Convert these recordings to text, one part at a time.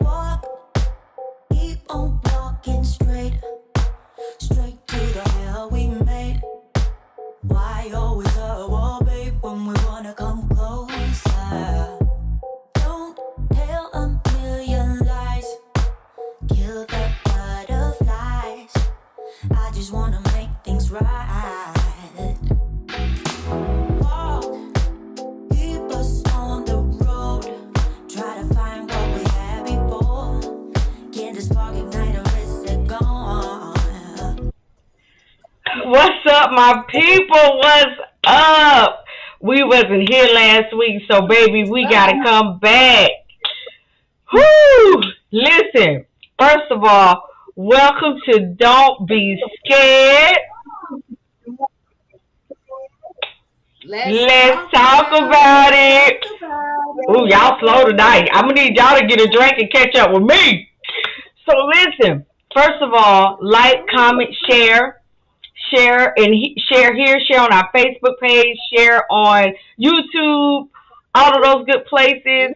Walk, keep on walking straight to the hell we made. Why always a wall, babe, when we wanna come closer? Don't tell a million lies, kill the butterflies. I just wanna make things right. Walk, keep us on the road. Try to find what we had before. Can the spark ignite or is it gone? What's up, my people? What's up? We wasn't here last week, so baby, we gotta come back. Whoo! Listen, first of all, welcome to Don't Be Scared. Let's talk about it. Ooh, y'all slow tonight. I'm gonna need y'all to get a drink and catch up with me. So listen, first of all, like, comment, share share here, share on our Facebook page, share on YouTube, all of those good places.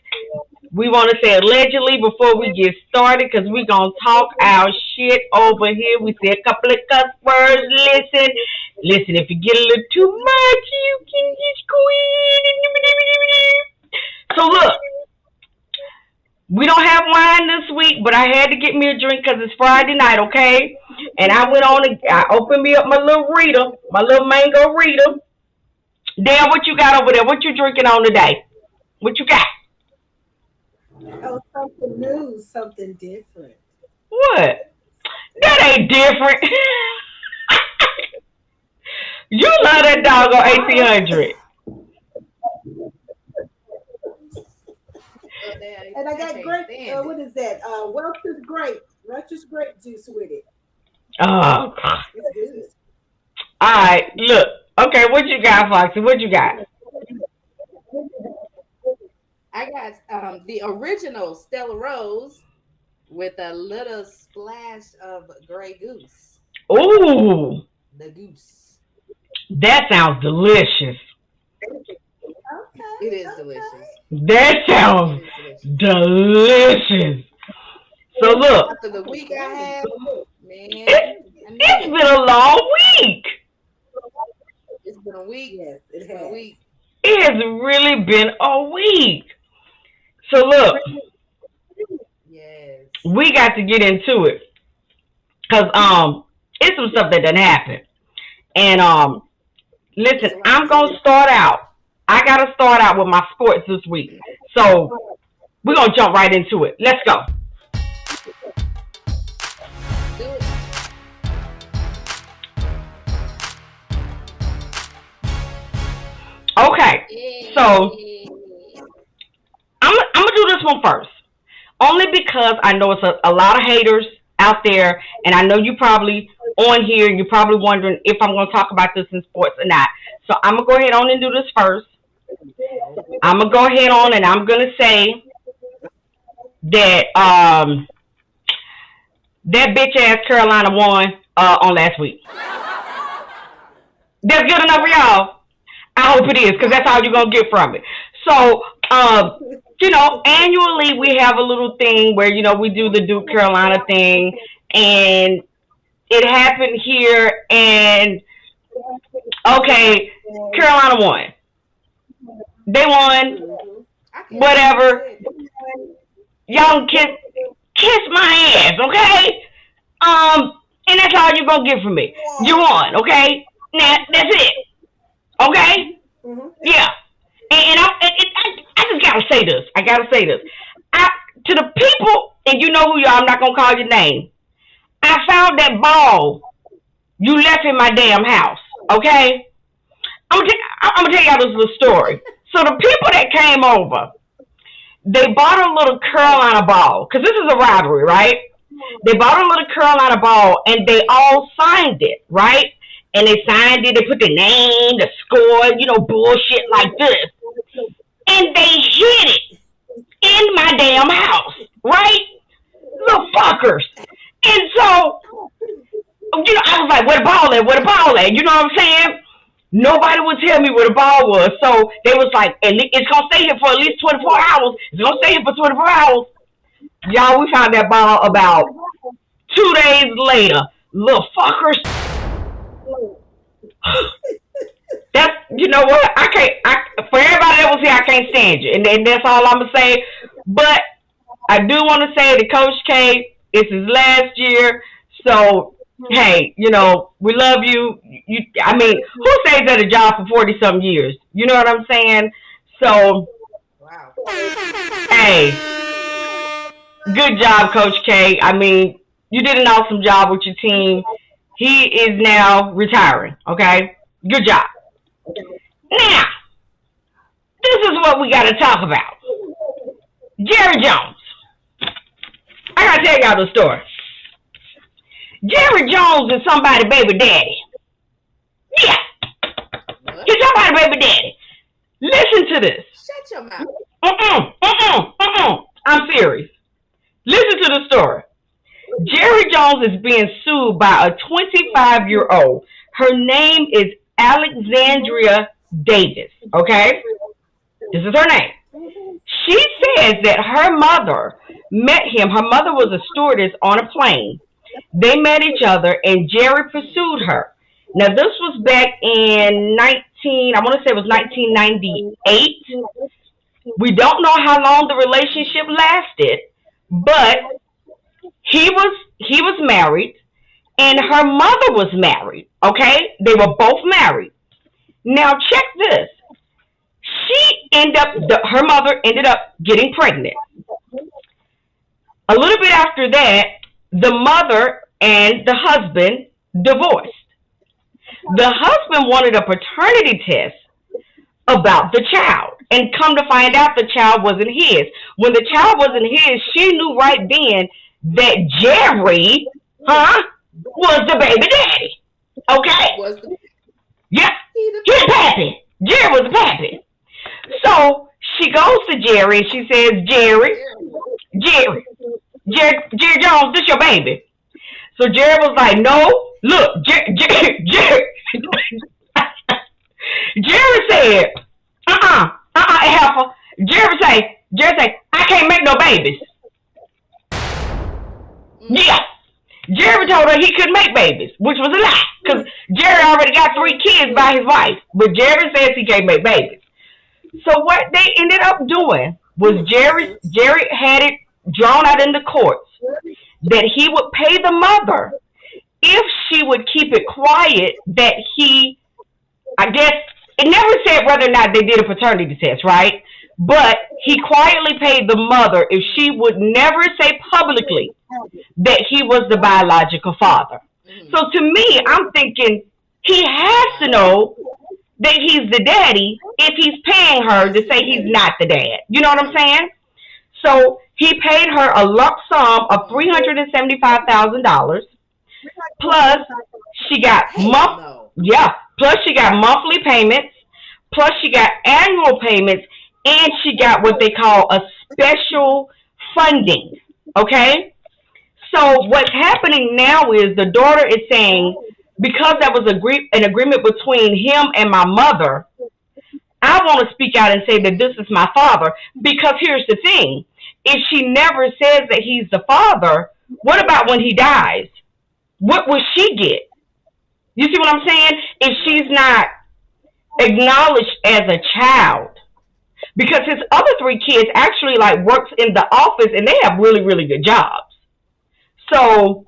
We want to say allegedly before we get started because we're going to talk our shit over here. We say a couple of cuss words. Listen, if you get a little too much, you can just quit. So look, we don't have wine this week, but I had to get me a drink because it's Friday night, okay? And I went on and I opened me up my little Rita, my little mango Rita. Dan, what you got over there? What you drinking on today? What you got? Oh, something new, something different. What? That ain't different. You love that dog on 1800. And I got grape. What is that? Welch's grape juice with it. Oh, It's good. all right. Look. Okay, what you got, Foxy? What you got? I got the original Stella Rose with a little splash of Grey Goose. Ooh, The goose. that sounds delicious. It is delicious. That sounds delicious. So look, After the week I had, man, I need it's it. been a long week. It's been a week. Yes, it It's been a has. week. It has really been a week. So look, Yes. we got to get into it because it's some stuff that done happened. And It's listen, a lot I'm to gonna it. start out. I gotta start out with my sports this week. So we're gonna jump right into it. Let's go. Do it. Okay. So Yay. I'm gonna do this one first. Only because I know it's a lot of haters out there, and I know you probably on here, and you're probably wondering if I'm gonna talk about this in sports or not. So I'm gonna go ahead on and do this first. I'm gonna go ahead on and I'm gonna say that that bitch ass Carolina won on last week. That's good enough for y'all. I hope it is, because that's all you're gonna get from it. So, annually we have a little thing where we do the Duke Carolina thing, and it happened here, and okay, Carolina won. They won. Mhm. I can't Whatever. believe you said that. Y'all kiss my ass, okay? And that's all you're gonna get from me. You won, okay? Now that's it, okay? Mhm. Yeah. I just gotta say this. I gotta say this. To the people, and you know who you are. I'm not gonna call your name. I found that ball you left in my damn house, okay? I'm gonna tell y'all this little story. So the people that came over, they bought a little Carolina ball, because this is a rivalry, right? They bought a little Carolina ball, and they all signed it, right? And they signed it, they put the name, the score, bullshit like this. And they hid it in my damn house, right? Little fuckers. And so, I was like, where the ball at? Where the ball at? You know what I'm saying? Nobody would tell me where the ball was. So they was like, it's going to stay here for at least 24 hours. It's going to stay here for 24 hours. Y'all, we found that ball about 2 days later. Little fuckers. That's, you know what? For everybody that was here, I can't stand you. And that's all I'm going to say. But I do want to say that Coach K, it's his last year. So, hey, we love you. Who stays at a job for 40-something years? You know what I'm saying? So, Wow. hey, good job, Coach K. You did an awesome job with your team. He is now retiring, okay? Good job. Now, this is what we got to talk about. Jerry Jones. I got to tell y'all the story. Jerry Jones is somebody's baby daddy. Yeah. What? He's somebody's baby daddy. Listen to this. Shut your mouth. I'm serious. Listen to the story. Jerry Jones is being sued by a 25-year-old. Her name is Alexandria Davis, okay? This is her name. She says that her mother met him. Her mother was a stewardess on a plane. They met each other, and Jerry pursued her. Now, this was back in 1998. We don't know how long the relationship lasted, but he was married, and her mother was married, okay? They were both married. Now, check this. Her mother ended up getting pregnant. A little bit after that, the mother and the husband divorced. The husband wanted a paternity test about the child, and come to find out the child wasn't his. When the child wasn't his, she knew right then that Jerry, was the baby daddy. Okay? Yeah, he's pappy. Jerry was the pappy. So she goes to Jerry and she says, Jerry Jones, this your baby. So Jerry was like, no, look, Jerry said, heifer. Jerry say, I can't make no babies. Yeah. Jerry told her he couldn't make babies, which was a lie, because Jerry already got 3 kids by his wife, but Jerry says he can't make babies. So what they ended up doing was Jerry had it drawn out in the courts that he would pay the mother if she would keep it quiet that I guess, it never said whether or not they did a paternity test, right? But he quietly paid the mother if she would never say publicly that he was the biological father. So to me, I'm thinking he has to know that he's the daddy if he's paying her to say he's not the dad. You know what I'm saying? So he paid her a lump sum of $375,000. Plus she got monthly payments. Plus she got annual payments, and she got what they call a special funding. Okay? So what's happening now is the daughter is saying, because that was an agreement between him and my mother, I want to speak out and say that this is my father. Because here's the thing. If she never says that he's the father, what about when he dies? What will she get? You see what I'm saying? If she's not acknowledged as a child, because his other three kids actually like works in the office and they have really, really good jobs. So,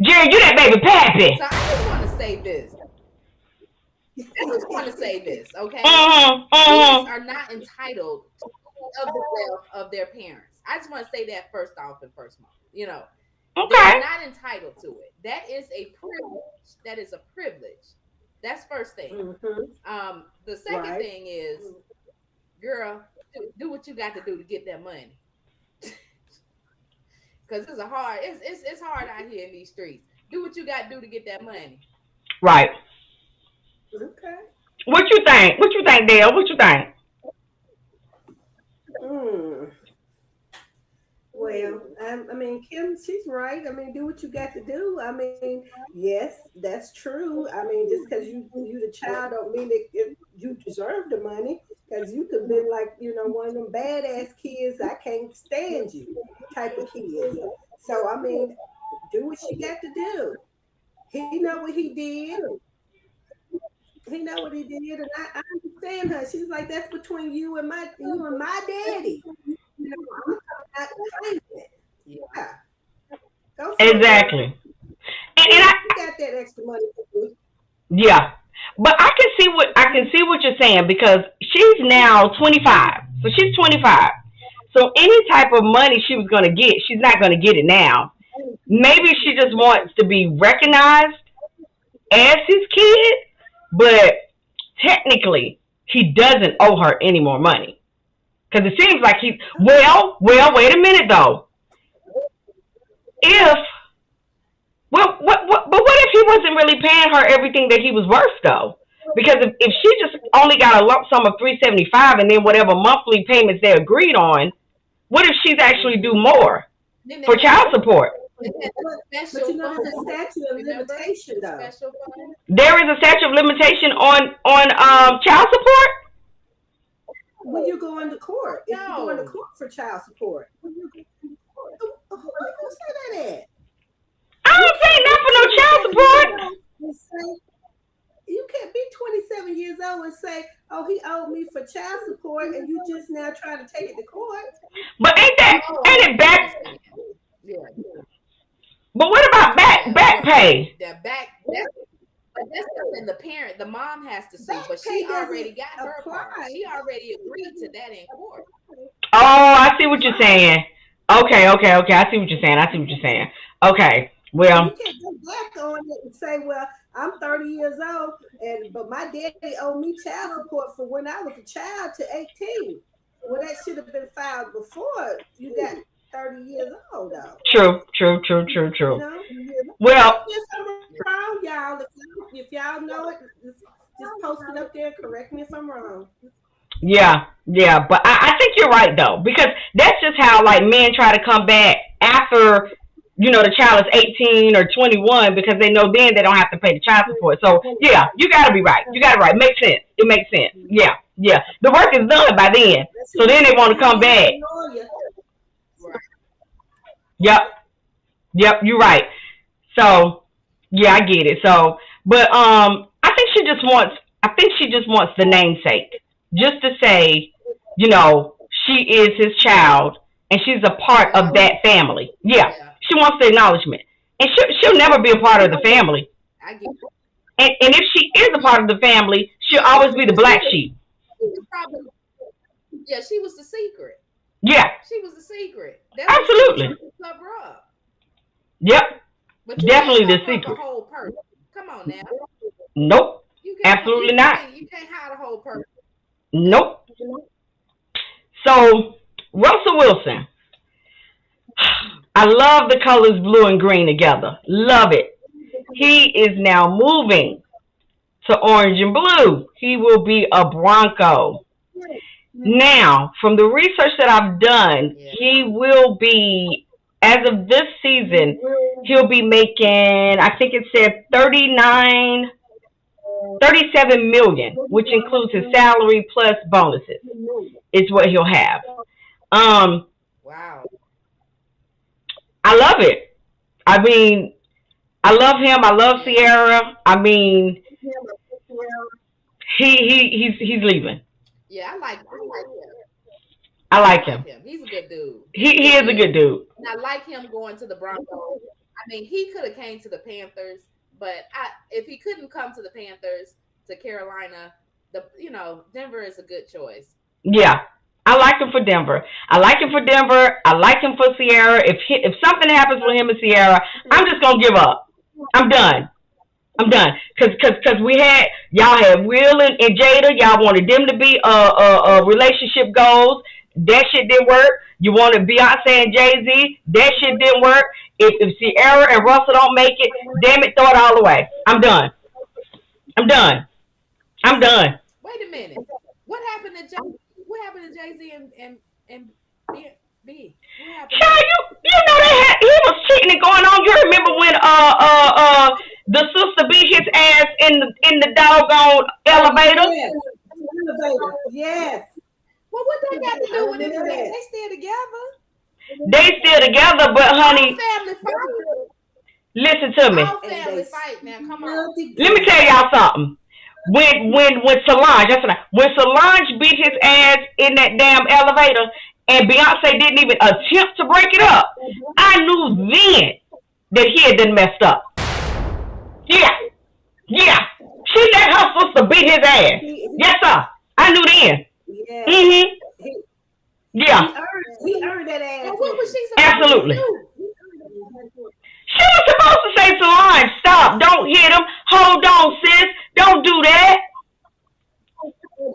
Jerry, you that baby pappy. So I just want to say this. Okay? Kids are not entitled to any of the wealth of their parents. I just want to say that first off and first moment. You know, they're not entitled to it. That is a privilege. That is a privilege. That's first thing. The second thing is, girl, do what you got to do to get that money. Because it's hard out here in these streets. Do what you got to do to get that money. Right. Okay. What you think? What you think, Dale? What you think? Well, I mean, Kim, she's right. I mean, do what you got to do. I mean, yes, that's true. I mean, just because you the child don't mean that you deserve the money. Because you could be like, one of them badass kids, I can't stand you type of kids. So, I mean, do what you got to do. He know what he did. And I understand her. She's like, that's between you and my daddy. I'm not claiming it. Yeah. Exactly. And I got that extra money for you. Yeah. But I can see what you're saying, because she's now 25. So she's 25. So any type of money she was going to get, she's not going to get it now. Maybe she just wants to be recognized as his kid, but technically he doesn't owe her any more money. Because it seems like well, wait a minute though. But what if he wasn't really paying her everything that he was worth though? Because if she just only got a lump sum of $375 and then whatever monthly payments they agreed on, what if she's actually due more for child support? But there's a statute of limitation though. There is a statute of limitation on child support? When you go into court. If you go into court for child support. Who you say that at? I don't pay nothing for no child support. You can't be 27 years old and say, oh, he owed me for child support, and you just now trying to take it to court. But ain't it back? Yeah. But what about back pay? But that's something the mom has to sue, but she already got her part. She already agreed to that in court. Oh, I see what you're saying. Okay. I see what you're saying. Okay. Well, you can't go back on it and say, well, I'm 30 years old, but my daddy owed me child support for when I was a child to 18. Well, that should have been filed before you got 30 years old, though. True. Well, I'm wrong, y'all. If y'all know it, just post it up there. Correct me if I'm wrong. Yeah, but I think you're right though, because that's just how like men try to come back after the child is 18 or 21, because they know then they don't have to pay the child support. So yeah, you gotta be right. Makes sense. It makes sense. Yeah. The work is done by then, so then they want to come back. Yep. You're right. So yeah, I get it. So, but I think she just wants the namesake. Just to say, she is his child and she's a part of that family. Yeah. She wants the acknowledgement. And she'll never be a part of the family. I get it. And if she is a part of the family, she'll always be the black sheep. She was the secret. Yeah. She was the secret. Absolutely. Cover up. Yep. But definitely the secret. The whole person. Come on now. Nope. Absolutely not. You can't hide a whole person. Nope. So, Russell Wilson. I love the colors blue and green together. Love it. He is now moving to orange and blue. He will be a Bronco. Now, from the research that I've done, he will be, as of this season, he'll be making, I think it said 37 million, which includes his salary plus bonuses, is what he'll have. Wow. I love it. I mean, I love him. I love Sierra. I mean, he's leaving. Yeah, I like him. I like I him. like him. He's a good dude. He is a good dude. And I like him going to the Broncos. I mean, he could have came to the Panthers, but if he couldn't come to the Panthers, to Carolina, Denver is a good choice. Yeah. I like him for Denver. I like him for Denver. I like him for Sierra. If something happens with him and Sierra, I'm just gonna give up. I'm done. I'm done. Cause y'all had Will and Jada. Y'all wanted them to be relationship goals. That shit didn't work. You wanted Beyonce and Jay-Z. That shit didn't work. If Sierra and Russell don't make it, damn it, throw it all away. I'm done. I'm done. I'm done. Wait a minute. What happened to Jay-Z and B? Child, you know he was cheating and going on. You remember when the sister beat his ass in the doggone elevator? Yes. Yes. Well, what they got to do with it? They still together. They still together, but honey, family fight. Listen to me. All family fight now. Come on. Let me tell y'all something. When Solange beat his ass in that damn elevator and Beyonce didn't even attempt to break it up, I knew then that he had done messed up. Yeah. She let her sister beat his ass. Yes, sir. I knew then. Yeah. Mm-hmm. Yeah. He earned that ass. Well, what was she supposed Absolutely. to do? She was supposed to say, Solange, stop. Don't hit him. Hold on, sis. Don't do that.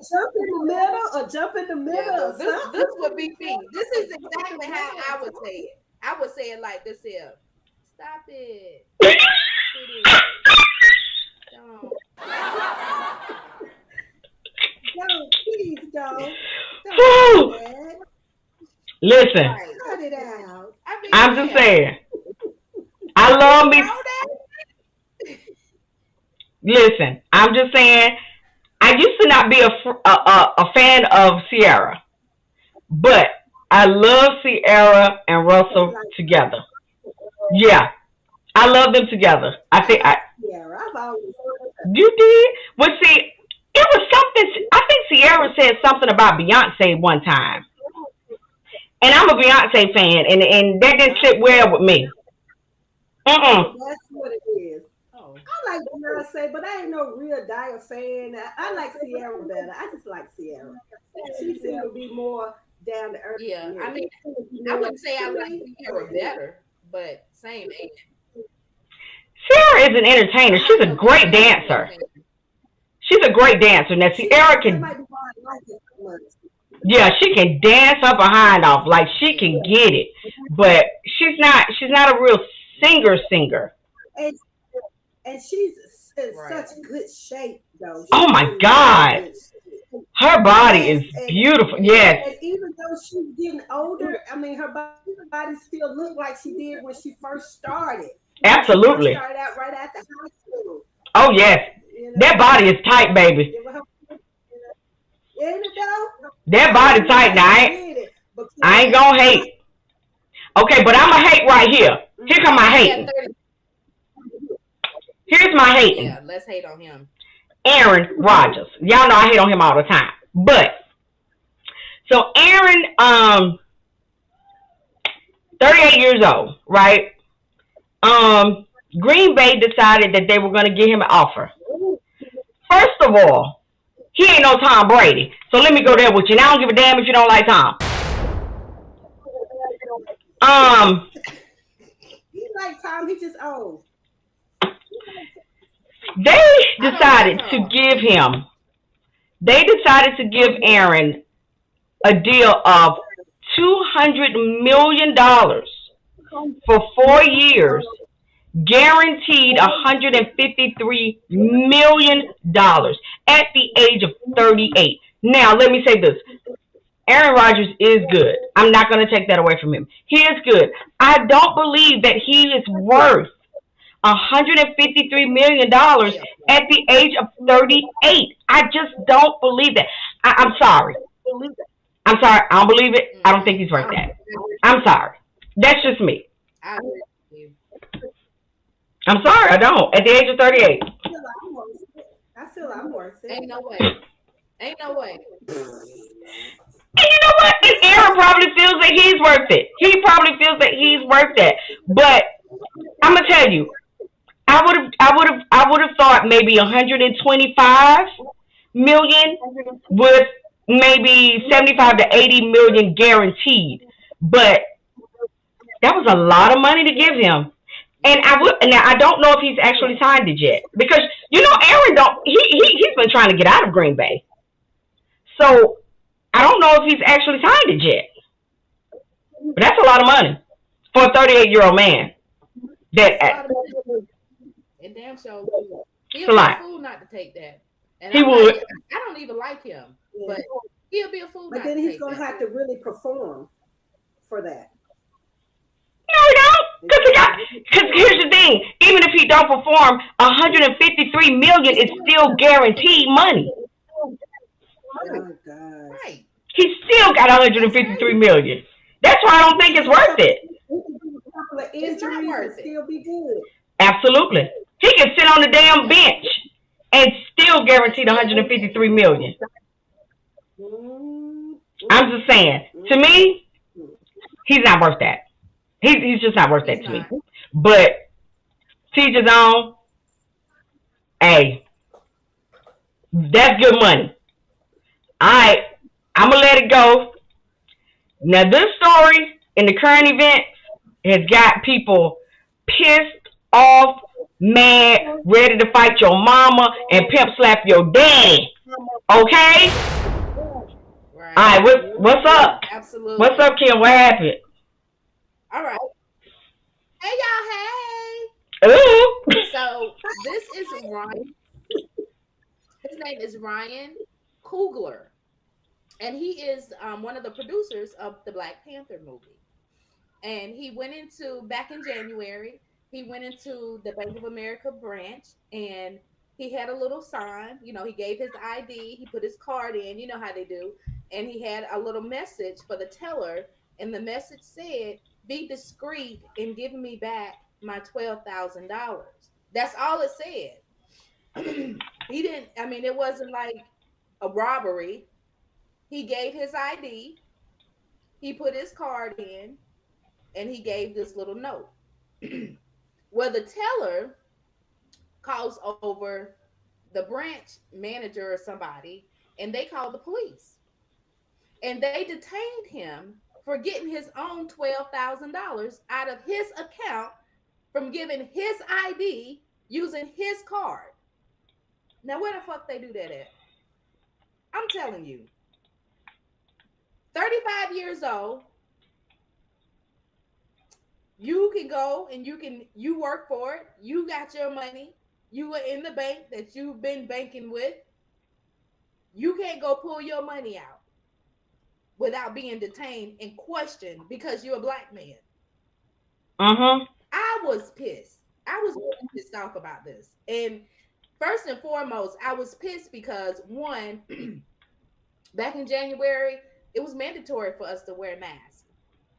Jump in the middle. This would be me. This is exactly how I would say it. I would say it like this here. Stop it. Don't, please don't. Whew. Listen, Cut it out. I'm just saying. I love me. Listen, I'm just saying. I used to not be a fan of Sierra, but I love Sierra and Russell together. Yeah, I love them together. I think Sierra, I've always you did. Well, see, it was something. I think Sierra said something about Beyonce one time, and I'm a Beyonce fan, and that didn't sit well with me. That's what it is. I like Beyonce, but I ain't no real dire fan. I like Sierra better. I just like Sierra. She seems to be more down to earth. Yeah, I mean, I wouldn't say I like Sierra better, but same age. Sierra is an entertainer. She's a great dancer. She's a great dancer. Now, Sierra can, yeah, she can dance her behind off. Like, she can get it. But she's not a real singer. And she's in such good shape, though. Oh, my God. Her body is beautiful. Yes. And even though she's getting older, I mean, her body still looked like she did when she first started. Absolutely. She started out right after high school. Oh, yes. That body is tight, baby. That body tight now. I ain't gonna hate. Okay, but I'm going to hate right here. Here come my hating. Here's my hating. Yeah, let's hate on him. Aaron Rodgers. Y'all know I hate on him all the time. But, so Aaron, 38 years old, right? Green Bay decided that they were going to give him an offer. First of all, he ain't no Tom Brady. So let me go there with you. And I don't give a damn if you don't like Tom. He like Tom, he just old. They decided to give Aaron a deal of $200 million for 4 years, guaranteed $153 million at the age of 38. Now, let me say this. Aaron Rodgers is good. I'm not going to take that away from him. He is good. I don't believe that he is worth $153 million at the age of 38. I just don't believe that. I'm sorry. I don't believe it. I don't think he's worth that. I'm sorry. That's just me. I'm sorry. I don't. At the age of 38. I feel I'm worth it. Ain't no way. Ain't no way. And you know what? And Aaron probably feels that he's worth it. He probably feels that he's worth it. But I'm gonna tell you, I would have thought maybe 125 million with maybe 75 to 80 million guaranteed. But that was a lot of money to give him. And I don't know if he's actually signed it yet because Aaron he's been trying to get out of Green Bay. So I don't know if he's actually signed it yet. But that's a lot of money for a 38-year-old man. And damn sure he'll be a fool not to take that. And he would. I don't even like him, but he'll be a fool. But then he's gonna have to really perform for that. No, he don't. Because here's the thing: even if he don't perform, 153 million is still guaranteed money. Oh God! Right. He still got 153 million. That's why I don't think it's worth it. It's not worth it. Still be good. Absolutely. He can sit on the damn bench and still guaranteed 153 million. I'm just saying. To me, he's not worth that. He's just not worth that to me. But teach his own. Hey, that's good money. All right, I'm gonna let it go. Now this story in the current events has got people pissed off, mad, ready to fight your mama and pimp slap your daddy. Okay? Right. All right, what's up? Absolutely. What's up, Kim? What happened? All right. Hey, y'all. Hey. Ooh. So this is Ryan. His name is Ryan Coogler. And he is one of the producers of the Black Panther movie. And he went back in January, he went into the Bank of America branch and he had a little sign. He gave his ID, he put his card in, you know how they do. And he had a little message for the teller. And the message said, "Be discreet in giving me back my $12,000. That's all it said. It wasn't like a robbery. He gave his ID, he put his card in, and he gave this little note. Well, the teller calls over the branch manager or somebody, and they call the police. And they detained him for getting his own $12,000 out of his account from giving his ID using his card. Now, where the fuck they do that at? I'm telling you. 35 years old, you can go and you work for it. You got your money. You are in the bank that you've been banking with. You can't go pull your money out without being detained and questioned because you're a black man. I was pissed. I was really pissed off about this. And first and foremost, I was pissed because one, back in January, it was mandatory for us to wear masks.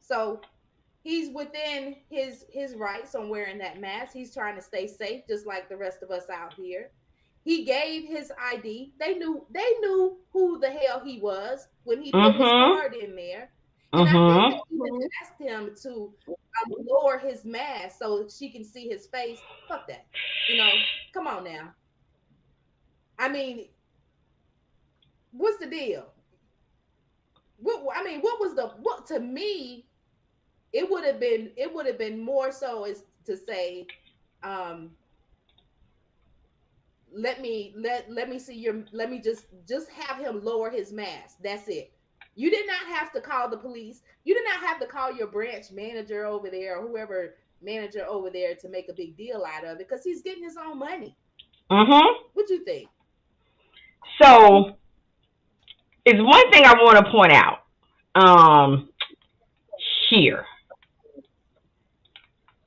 So he's within his rights on wearing that mask. He's trying to stay safe, just like the rest of us out here. He gave his ID. They knew who the hell he was when he put his card in there. And I think they even asked him to lower his mask so she can see his face. Fuck that. Come on now. What's the deal? What to me, it would have been more so as to say, let me just have him lower his mask. That's it. You did not have to call the police. You did not have to call your branch manager over there or whoever manager over there to make a big deal out of it because he's getting his own money. What you think? So, it's one thing I want to point out here.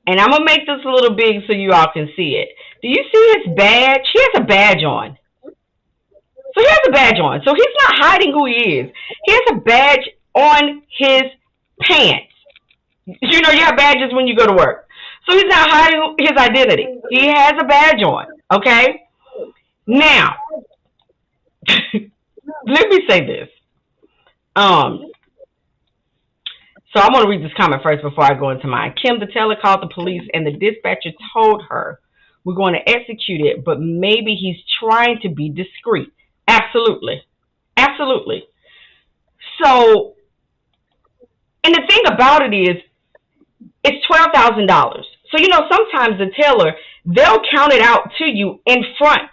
And I'm going to make this a little big so you all can see it. Do you see his badge? He has a badge on. So he has a badge on. So he's not hiding who he is. He has a badge on his pants. You have badges when you go to work. So he's not hiding his identity. He has a badge on. Okay? Now, let me say this. So I'm going to read this comment first before I go into mine. Kim, the teller, called the police, and the dispatcher told her, we're going to execute it, but maybe he's trying to be discreet. Absolutely. Absolutely. So, and the thing about it is, it's $12,000. So, you know, sometimes the teller, they'll count it out to you in front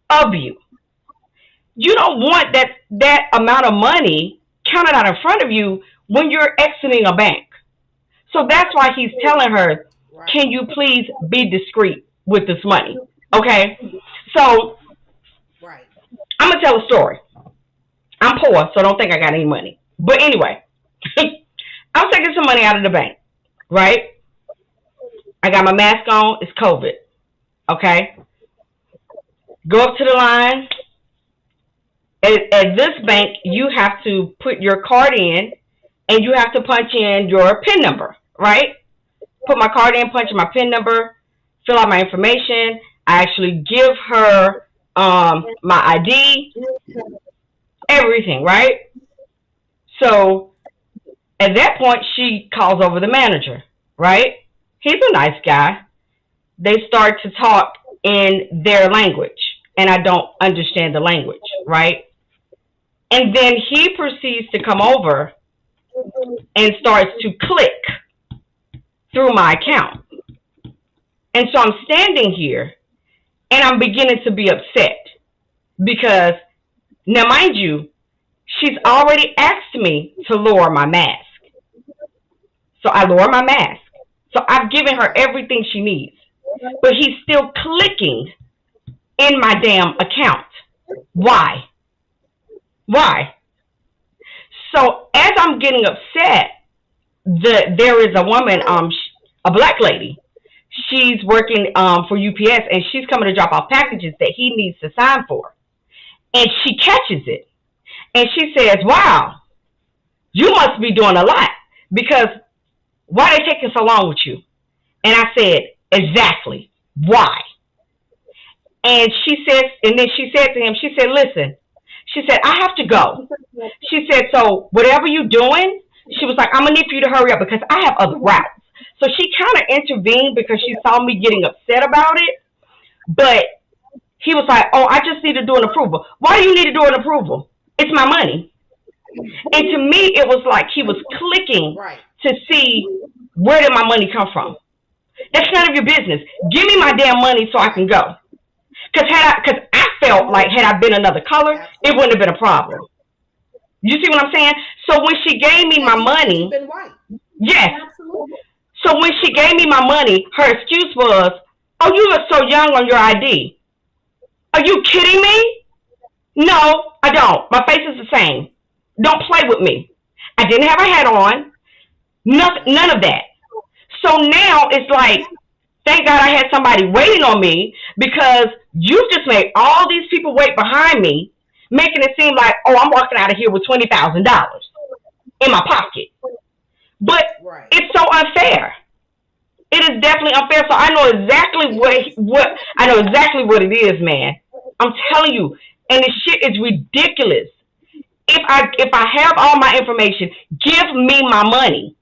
of you. You don't want that amount of money counted out in front of you when you're exiting a bank. So that's why he's telling her, can you please be discreet with this money? Okay? So I'm going to tell a story. I'm poor, so don't think I got any money. But anyway, I'm taking some money out of the bank, right? I got my mask on. It's COVID. Okay? Go up to the line. At this bank, you have to put your card in, and you have to punch in your PIN number, right? Put my card in, punch in my PIN number, fill out my information. I actually give her my ID, everything, right? So at that point, she calls over the manager, right? He's a nice guy. They start to talk in their language, and I don't understand the language, right? And then he proceeds to come over and starts to click through my account. And so I'm standing here, and I'm beginning to be upset because, now mind you, she's already asked me to lower my mask. So I lower my mask. So I've given her everything she needs. But he's still clicking in my damn account. Why? Why? So as I'm getting upset, there is a woman, a black lady. She's working for UPS, and she's coming to drop off packages that he needs to sign for. And she catches it. And she says, wow, you must be doing a lot, because why are they taking so long with you? And I said, exactly. Why? And she says, and then she said to him, she said, listen, she said, I have to go. She said, so whatever you're doing, she was like, I'm going to need for you to hurry up because I have other routes. So she kind of intervened because she saw me getting upset about it. But he was like, oh, I just need to do an approval. Why do you need to do an approval? It's my money. And to me, it was like he was clicking to see, where did my money come from? That's none of your business. Give me my damn money so I can go. Because I felt like had I been another color, it wouldn't have been a problem. You see what I'm saying? So when she gave me my money, yes. So when she gave me my money, her excuse was, oh, you look so young on your ID. Are you kidding me? No, I don't. My face is the same. Don't play with me. I didn't have a hat on. None of that. So now it's like, thank God I had somebody waiting on me, because you just made all these people wait behind me, making it seem like, oh, I'm walking out of here with $20,000 in my pocket. But it's so unfair. It is definitely unfair. So I know exactly what it is, man. I'm telling you, and the shit is ridiculous. If I have all my information, give me my money.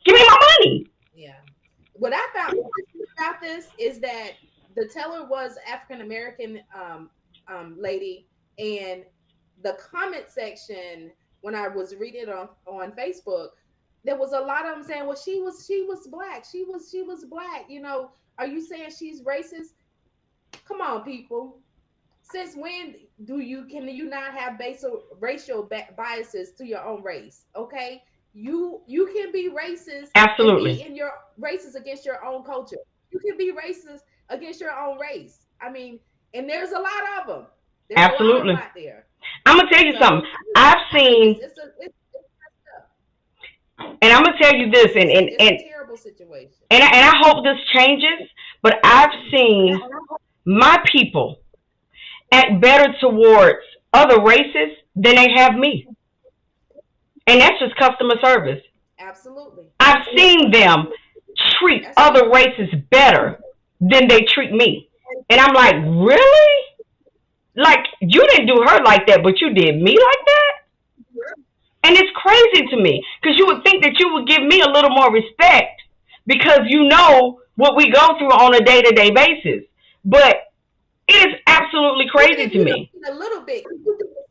Give me my money. Yeah. What I found about this is that the teller was African American lady, and the comment section, when I was reading it on Facebook, there was a lot of them saying, well, she was black. She was black. You know, are you saying she's racist? Come on, people. Since when can you not have racial biases to your own race? Okay, you can be racist. Absolutely. And be in your racist against your own culture. You can be racist against your own race. I mean, and there's a lot of them. There's absolutely. A lot of them out there. I'm gonna tell you something. I've seen. It's and I'm gonna tell you this, and a terrible situation. And I hope this changes. But I've seen my people act better towards other races than they have me. And that's just customer service. Absolutely. I've seen them treat other races better than they treat me. And I'm like, really? Like, you didn't do her like that, but you did me like that? And it's crazy to me because you would think that you would give me a little more respect because you know what we go through on a day-to-day basis. But it is absolutely Even crazy if to you don't me. get a little bit,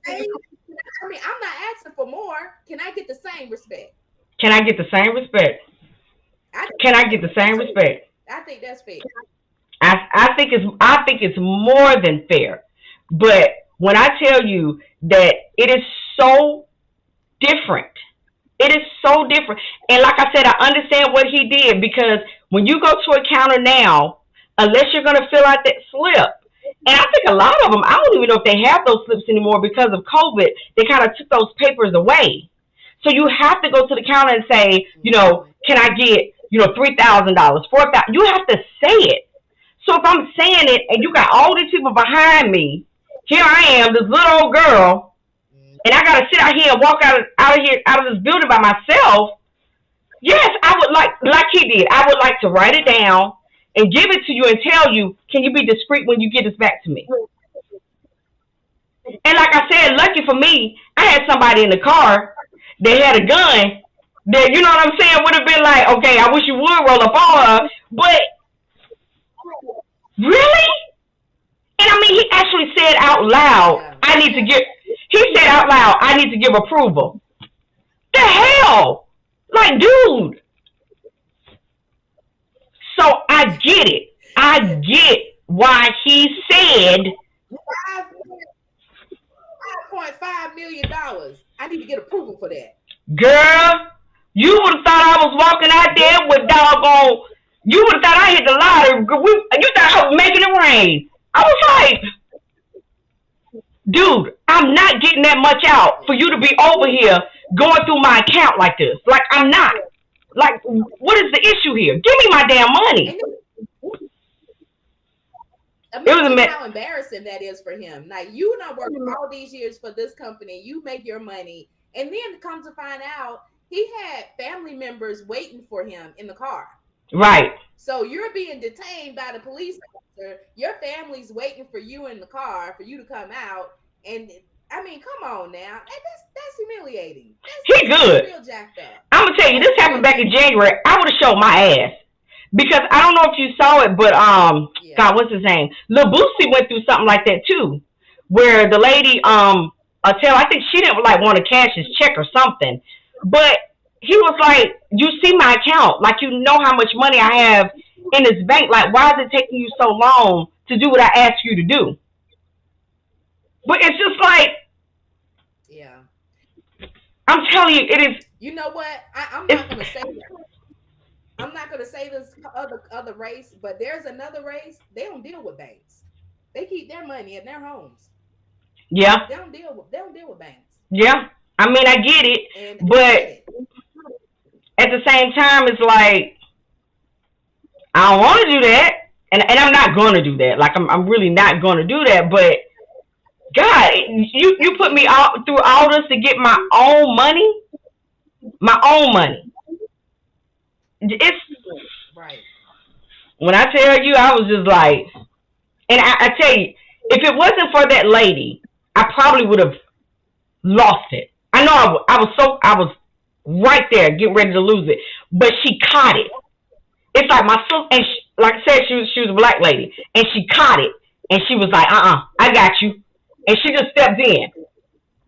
I mean, I'm not asking for more. Can I get the same respect? Can I get the same respect? I think Can I get the same that's fair. respect? I think that's fair. I think it's more than fair. But when I tell you that it is so different, it is so different. And like I said, I understand what he did because when you go to a counter now, unless you're going to fill out that slip, and I think a lot of them, I don't even know if they have those slips anymore because of COVID. They kind of took those papers away. So you have to go to the counter and say, Mhm. can I get, $3,000, 4,000? You have to say it. So if I'm saying it and you got all these people behind me, here I am, this little old girl, Mhm. and I gotta sit out here and walk out of this building by myself. Yes, I would like he did. I would like to write it down and give it to you and tell you, can you be discreet when you get this back to me? And like I said, lucky for me, I had somebody in the car that had a gun that, you know what I'm saying, would have been like, okay, I wish you would roll up on her. But really? And I mean, he actually said out loud, Yeah. he said out loud, I need to give approval. The hell? Like, dude. So I get it. I get why he said, Five $5.5 million. I need to get approval for that. girl, you would have thought I was walking out there with doggone, you would have thought I hit the lottery. You thought I was making it rain. I was like, dude, I'm not getting that much out for you to be over here going through my account like this. Like, I'm not. Like, what is the issue here? Give me my damn money. It was a Imagine mess. how embarrassing that is for him. Like, you not work all these years for this company, you make your money, and then come to find out he had family members waiting for him in the car. Right. So you're being detained by the police officer. Your family's waiting for you in the car for you to come out. And I mean, come on now. That's humiliating. He good. Real jacked up. I'm gonna tell you, this happened back in January. I would have showed my ass because I don't know if you saw it, but Yeah. God, what's his name? Lil Boosie went through something like that too, where the lady I think she didn't like want to cash his check or something, but he was like, "You see my account, like you know how much money I have in this bank. Like, why is it taking you so long to do what I asked you to do?" But it's just like, Yeah. I'm telling you, it is. You know what? I'm It's not gonna say that. I'm not gonna say this other race, but there's another race. They don't deal with banks. They keep their money in their homes. yeah, They don't deal with banks. yeah. I mean, I get it, And but at the same time, it's like I don't want to do that, and I'm not going to do that. Like I'm really not going to do that. But God, you put me out through all this to get my own money, my own money. It's right. when I tell you, I was just like, and I tell you, if it wasn't for that lady, I probably would have lost it. I know I was right there getting ready to lose it, but she caught it. It's like my sister, and like I said, she was a black lady, and she caught it, and she was like, I got you, and she just stepped in.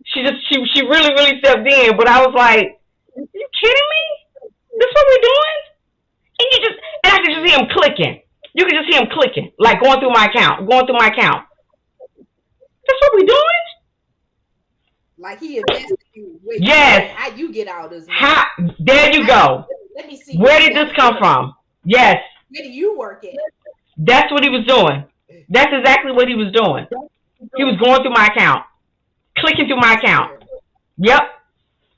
She really stepped in, but I was like, you kidding me? This what we're doing? And I could just hear him clicking. You could just hear him clicking, like going through my account. That's what we're doing? Like he invested in you. Yes. How you get all this money? There you go. Let me see. Where did this come from? Yes. Where do you work at? That's what he was doing. That's exactly what he was doing. He was going through my account, clicking through my account. Yep.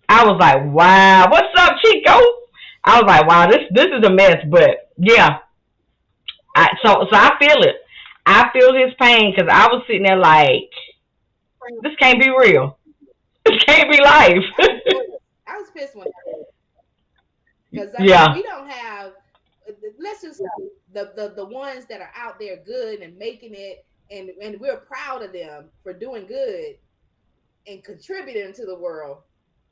I was like, wow, what's up, Chico? I was like, wow, this is a mess, but yeah. So I feel it. I feel his pain because I was sitting there like, this can't be real. This can't be life. I was pissed when I heard it. Because Yeah. we don't have, let's just say the ones that are out there good and making it and we're proud of them for doing good and contributing to the world,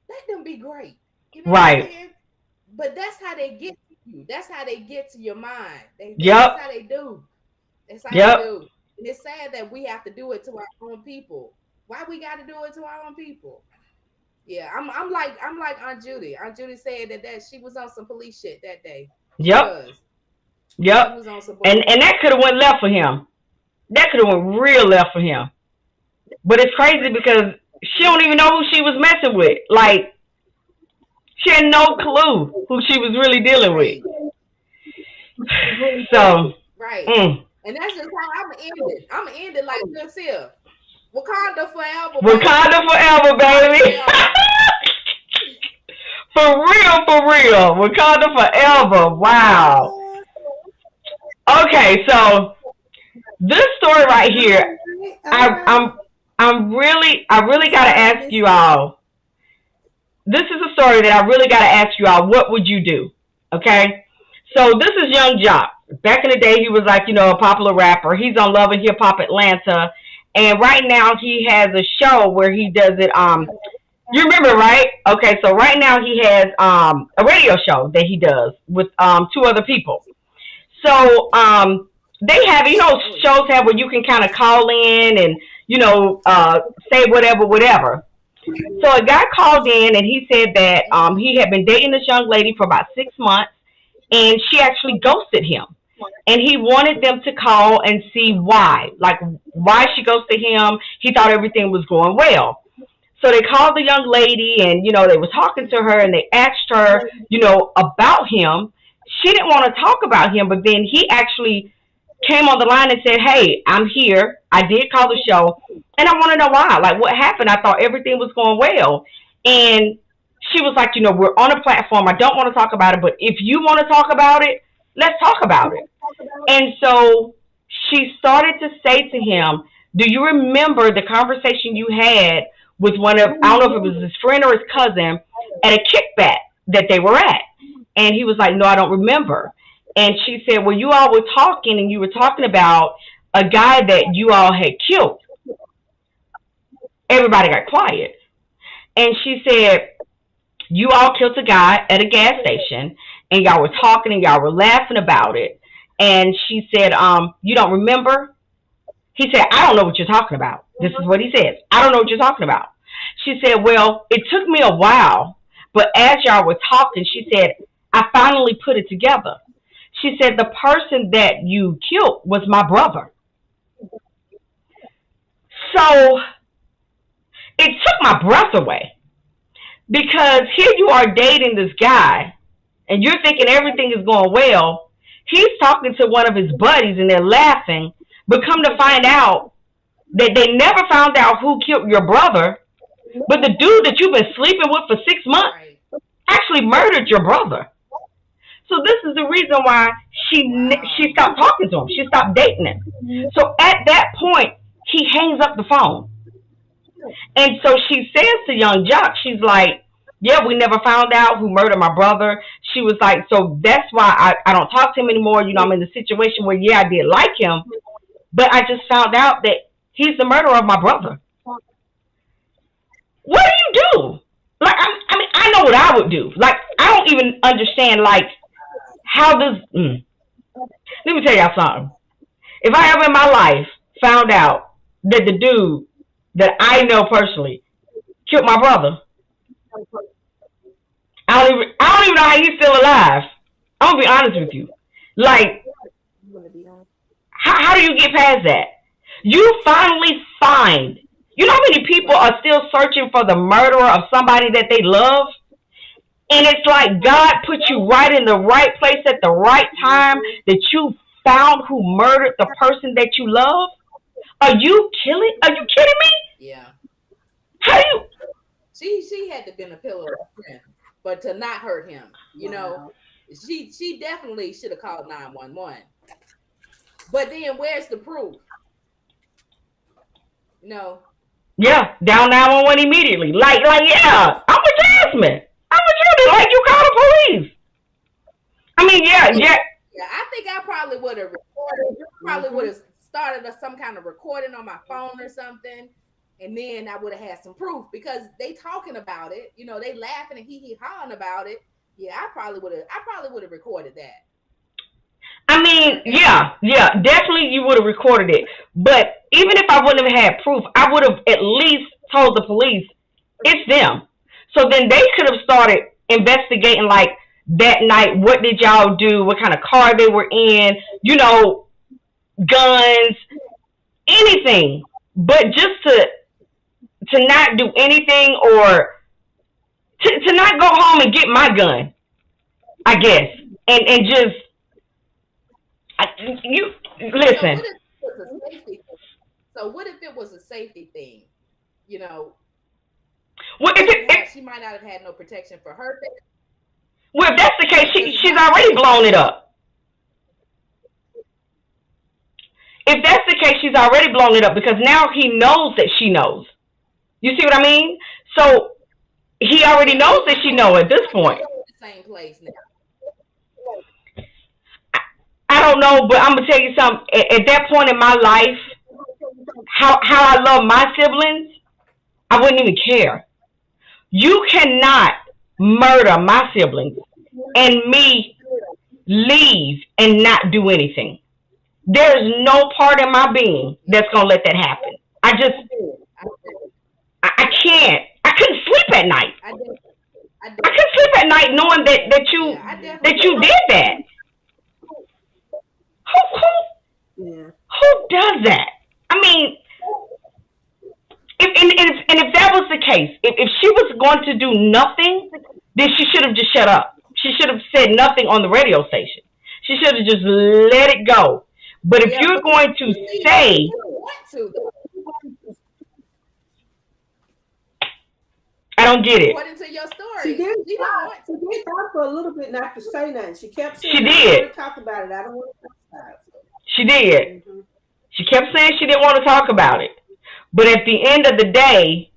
let them be great. You know what I'm Right. saying? But that's how they get to you. That's how they get to your mind. Yep. That's how they do. That's how Yep. they do. And it's sad that we have to do it to our own people. Why we got to do it to our own people? Yeah, I'm like Aunt Judy. Aunt Judy said that she was on some police shit that day. She Yep. was. She Yep. was on some And that could have went left for him. That could have went real left for him. But it's crazy because she don't even know who she was messing with. Like, she had no clue who she was really dealing with. So, right. mm. And that's just how I'm gonna end it. I'm gonna end it like this here. Wakanda forever. Wakanda forever, baby. For real. Wakanda forever. Wow. Okay, so this story right here, I really gotta ask you all. This is a story that I really gotta ask you all. What would you do? Okay, so this is Young Jock. Back in the day, he was like, a popular rapper. He's on Love and Hip Hop Atlanta, and right now he has a show where he does it. You remember, right? Okay, so right now he has a radio show that he does with 2 other people. So they have, shows have where you can kind of call in and say whatever. So a guy called in and he said that he had been dating this young lady for about 6 months, and she actually ghosted him. And he wanted them to call and see why, like why she ghosted him. He thought everything was going well. So they called the young lady and, they were talking to her and they asked her, about him. She didn't want to talk about him, but then he actually came on the line and said, hey, I'm here. I did call the show and I want to know why. Like, what happened? I thought everything was going well. And she was like, we're on a platform. I don't want to talk about it, but if you want to talk about it, let's talk about it. And so she started to say to him, do you remember the conversation you had with I don't know if it was his friend or his cousin, at a kickback that they were at? And he was like, no, I don't remember. And she said, well, you all were talking and you were talking about a guy that you all had killed. Everybody got quiet. And she said, you all killed a guy at a gas station and y'all were talking and y'all were laughing about it. And she said, you don't remember? He said, I don't know what you're talking about. This is what he says. I don't know what you're talking about. She said, well, it took me a while, but as y'all were talking, she said, I finally put it together. She said, the person that you killed was my brother. So it took my breath away, because here you are dating this guy and you're thinking everything is going well. He's talking to one of his buddies and they're laughing, but come to find out that they never found out who killed your brother, but the dude that you've been sleeping with for 6 months actually murdered your brother. So this is the reason why she stopped talking to him. She stopped dating him. So at that point, he hangs up the phone. And so she says to Young Jock, she's like, yeah, we never found out who murdered my brother. She was like, so that's why I don't talk to him anymore. I'm in the situation where, yeah, I did like him, but I just found out that he's the murderer of my brother. What do you do? Like, I mean, I know what I would do. Like, I don't even understand, like, how does... Let me tell y'all something. If I ever in my life found out that the dude that I know personally killed my brother, I don't even know how he's still alive. I'm gonna be honest with you. Like, how do you get past that? You finally find. You know how many people are still searching for the murderer of somebody that they love? And it's like God put you right in the right place at the right time, that you found who murdered the person that you love? Are you kidding me? Yeah. How do you? She had to been a pillar of strength, but to not hurt him, she definitely should have called 911. But then where's the proof? No. Yeah, down 911 immediately. Like, yeah, I'm with Jasmine. I'm with you. Like, you call the police. I mean, yeah. I think I probably would have recorded. Probably would have started some kind of recording on my phone or something, and then I would have had some proof because they talking about it. You know, they laughing and hee hawing about it. Yeah, I probably would have recorded that. I mean, yeah, definitely you would have recorded it. But even if I wouldn't have had proof, I would have at least told the police it's them. So then they could have started investigating, like, that night, what did y'all do? What kind of car they were in? You know, guns, anything. But just to not do anything, or to not go home and get my gun, I guess, and just you listen. So what if it was a safety thing? You know, well, she might not have had no protection for her. Well, if that's the case, she's already blown it up. If that's the case, she's already blown it up because now he knows that she knows. You see what I mean? So he already knows that she knows at this point. Same place now. I don't know, but I'm gonna tell you something. At that point in my life, how I love my siblings, I wouldn't even care. You cannot murder my siblings and me leave and not do anything. There's no part in my being that's gonna let that happen. I can't. I couldn't sleep at night. I couldn't sleep at night knowing that you did that. Who does that? I mean, if that was the case, if she was going to do nothing, then she should have just shut up. She should have said nothing on the radio station. She should have just let it go. But if you're going to say, I don't get it. According to your story, she did talk for a little bit not to say nothing. She kept saying, she did. I don't want to talk about it. I don't want to talk about it. She did. Mm-hmm. She kept saying she didn't want to talk about it. But at the end of the day,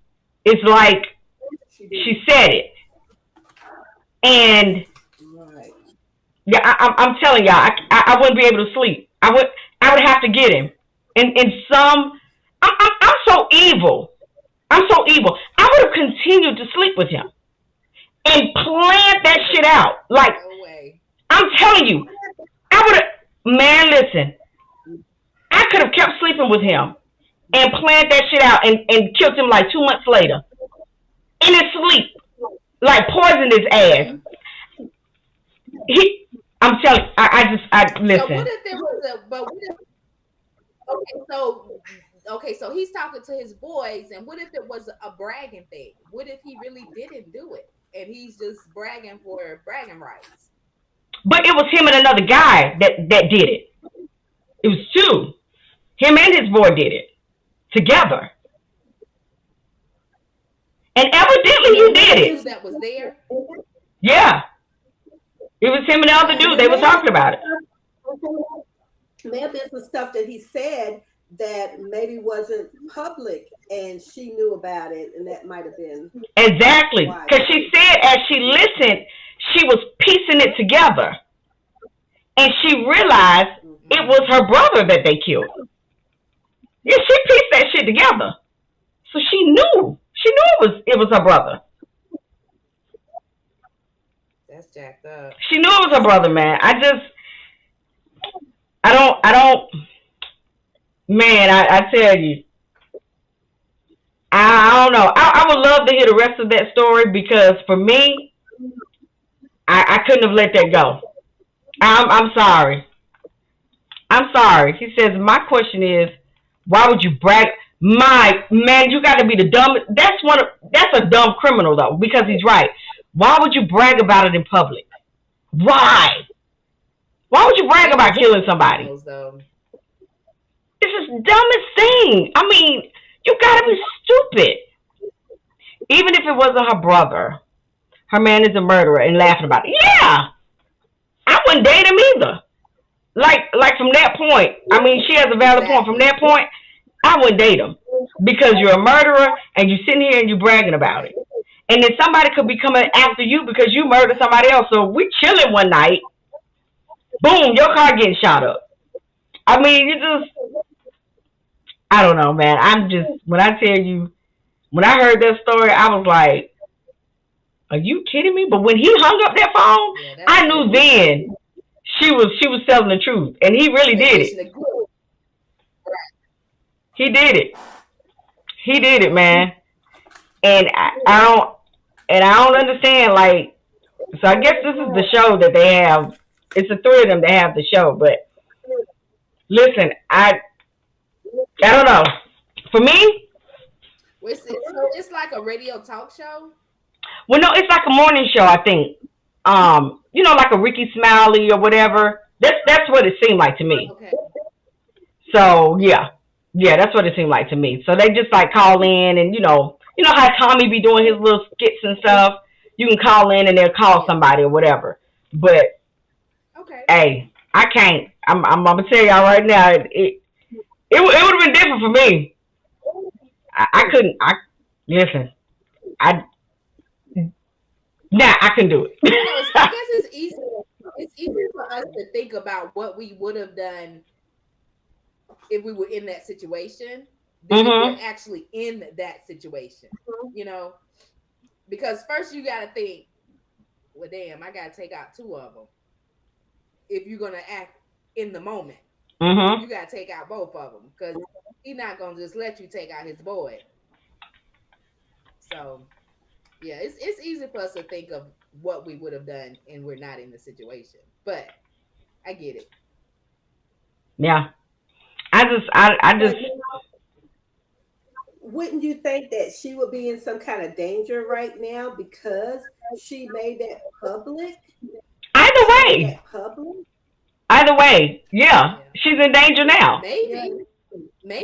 it's like she said it. And yeah, I'm telling y'all, I wouldn't be able to sleep. I would have to get him. And I'm so evil. I'm so evil. I would have continued to sleep with him and planned that shit out. Like, no way. I'm telling you, I would have, man, listen, I could have kept sleeping with him and planned that shit out and killed him like 2 months later in his sleep, like poisoned his ass. I'm telling, I listen. So what if there was so he's talking to his boys, and what if it was a bragging thing? What if he really didn't do it and he's just bragging for bragging rights? But it was him and another guy that did it. It was two. Him and his boy did it together. And evidently you did it. That was there? Yeah. It was him and the other dude. They were talking about it. May have been some stuff that he said that maybe wasn't public and she knew about it, and that might have been. Exactly. Because she said as she listened, she was piecing it together. And she realized it was her brother that they killed. Yeah, she pieced that shit together. So she knew. She knew it was her brother. That's jacked up. She knew it was her brother, man. I don't, man, I tell you, I don't know. I would love to hear the rest of that story because for me, I couldn't have let that go. I'm sorry. I'm sorry. He says, my question is, why would you brag? My man, you got to be the dumbest. That's a dumb criminal though, because he's right. Why would you brag about it in public? Why? Why would you brag about killing somebody? It's the dumbest thing. I mean, you gotta be stupid. Even if it wasn't her brother, her man is a murderer and laughing about it. Yeah, I wouldn't date him either. Like from that point, I mean, she has a valid point. From that point, I wouldn't date him because you're a murderer and you're sitting here and you're bragging about it. And then somebody could be coming after you because you murdered somebody else. So we chilling one night. Boom, your car getting shot up. I mean, I don't know, man. I'm just when I tell you, when I heard that story, I was like, "Are you kidding me?" But when he hung up that phone, Yeah, I that's knew it. then she was telling the truth, and he really did it. Expectation of good. He did it. He did it, man. And I don't understand. Like, so I guess this is the show that they have. It's the three of them that have the show. But listen, I don't know. For me, So it's like a radio talk show. well, no, it's like a morning show. I think, like a Ricky Smiley or whatever. That's what it seemed like to me. Okay. So yeah, that's what it seemed like to me. So they just like call in, and how Tommy be doing his little skits and stuff. You can call in and they'll call Yeah. somebody or whatever. But Okay. hey, I can't. I'm gonna tell y'all right now. It would have been different for me. I couldn't. Listen. I Nah, I can do it. I guess it's easy. It's easy for us to think about what we would have done if we were in that situation than if we're actually in that situation. You know, because first you got to think, well, damn, I got to take out two of them. If you're gonna act in the moment, you got to take out both of them because he's not gonna just let you take out his boy. So yeah, it's easy for us to think of what we would have done and we're not in the situation. But I get it. Yeah. I just. Wouldn't you think that she would be in some kind of danger right now because she made that public? Either She made way. that public? Either way. Yeah. Yeah. She's in danger now. Maybe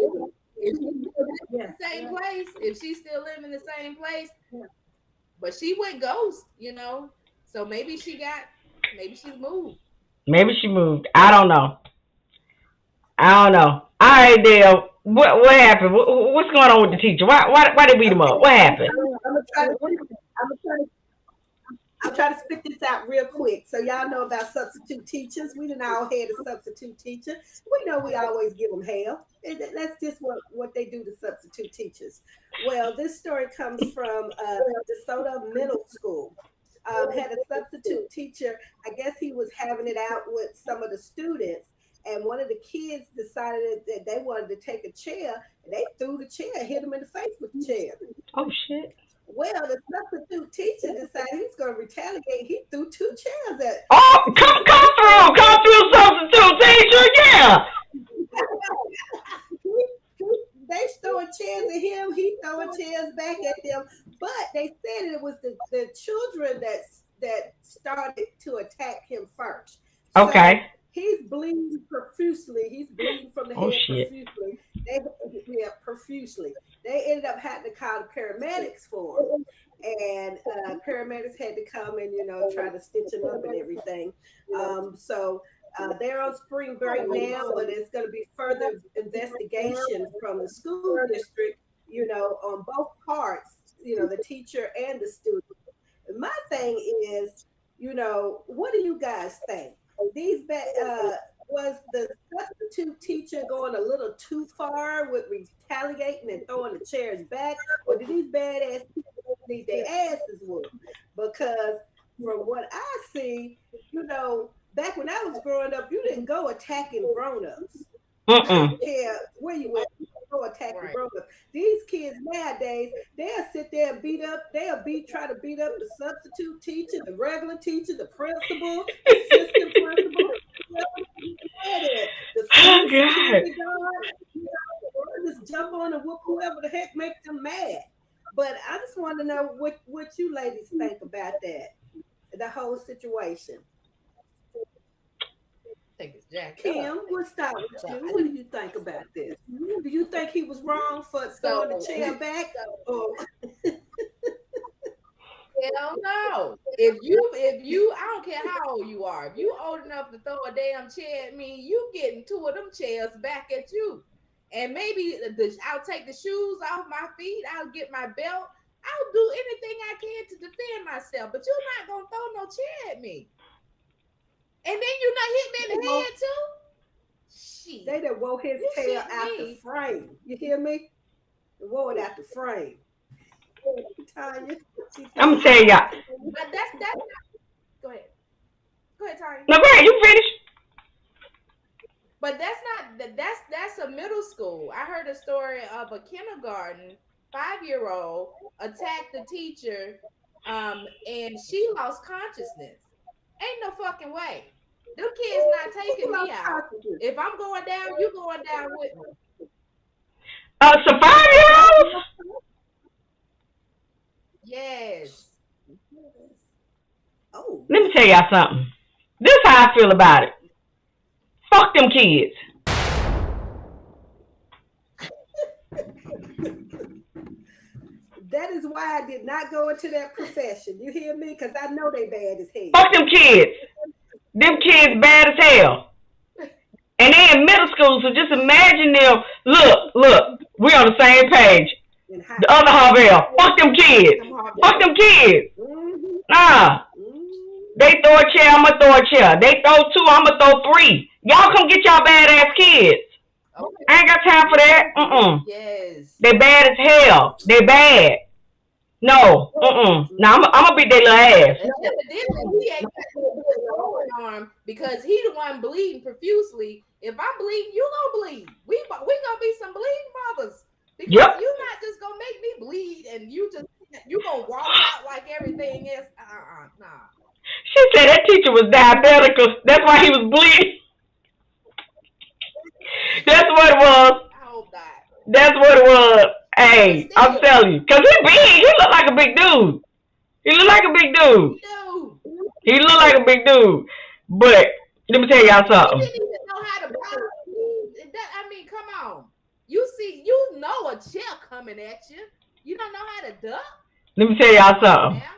if she's still living in Yeah. the same place, if she's still living in the same place, but she went ghost, So maybe she's moved. Maybe she moved. I don't know. All right, Dale. What happened? What's going on with the teacher? Why they beat him up? What happened? I'm gonna try to I'm trying to spit this out real quick. So y'all know about substitute teachers. We done all had a substitute teacher. We know we always give them hell. That's just what they do to substitute teachers. Well, this story comes from DeSoto Middle School. Had a substitute teacher. I guess he was having it out with some of the students. And one of the kids decided that they wanted to take a chair. And they threw the chair, hit him in the face with the chair. Oh shit. Well, the substitute teacher decided he's going to retaliate. He threw two chairs at. Oh, come through, substitute teacher. Yeah. They throwing chairs at him. He throwing chairs back at them. But they said it was the children that started to attack him first. Okay. So he's bleeding profusely. He's bleeding from the head profusely. Profusely. They ended up having to call the paramedics for him. And paramedics had to come and, try to stitch him up and everything. So they're on spring break now, but it's going to be further investigation from the school district, on both parts, the teacher and the student. My thing is, what do you guys think? Was the substitute teacher going a little too far with retaliating and throwing the chairs back, or did these badass people need their asses whooped? Because from what I see, back when I was growing up, you didn't go attacking grown-ups. I don't care where you went, you go attacking grown-ups. These kids nowadays, they'll sit there and try to beat up the substitute teacher, the regular teacher, the principal, the assistant principal. The security guard, just jump on and whoop whoever the heck makes them mad. But I just want to know what you ladies think about that, the whole situation. Think it's Jack. Kim, we'll start with you. What do you think about this? Do you think he was wrong for throwing the chair back? Or Hell no. If you, I don't care how old you are. If you old enough to throw a damn chair at me, you getting two of them chairs back at you. And maybe I'll take the shoes off my feet. I'll get my belt. I'll do anything I can to defend myself. But you're not gonna throw no chair at me. And then you not hit me in the head too. Shit. They done wore his You tail shit out the me. frame. You hear me? They wore it out the frame. Tanya, I'm gonna tell y'all. But that's not. Go ahead. Go ahead, Tanya. No, go ahead. You finish. But that's not that's a middle school. I heard a story of a kindergarten 5-year-old attacked the teacher, and she lost consciousness. Ain't no fucking way. Them kids not taking me out. If I'm going down, you going down with me. Some 5-year-olds. Yes. Oh, Let me tell y'all something. This is how I feel about it. Fuck them kids. that is why I did not go into that profession. You hear me? Because I know they bad as hell. Fuck them kids. Them kids bad as hell. And they in middle school, so just imagine them. Look, we on the same page. The other Harvell. Fuck them kids. Fuck them kids. Mm-hmm. Nah. They throw a chair, I'ma throw a chair. They throw 2, I'ma throw 3. Y'all come get y'all badass kids. Okay. I ain't got time for that. Yes. They bad as hell. They bad. No. Now I'm gonna beat their little ass. Evidently, he ain't got no arm because he the one bleeding profusely. If I'm bleeding, you gonna bleed. We gonna be some bleeding mothers. Because Yep. you not just gonna make me bleed and you gonna walk out like everything is. Nah. She said that teacher was diabetical. That's why he was bleeding. That's what it was. I hope not. That's what it was. Hey, I'm telling you. Because he big. He look like a big dude. He look like a big dude. Dude. He look like a big dude. But let me tell y'all You something. didn't even know how to box. I mean, come on. You know a chair coming at you. You don't know how to duck. Let me tell y'all something. Now,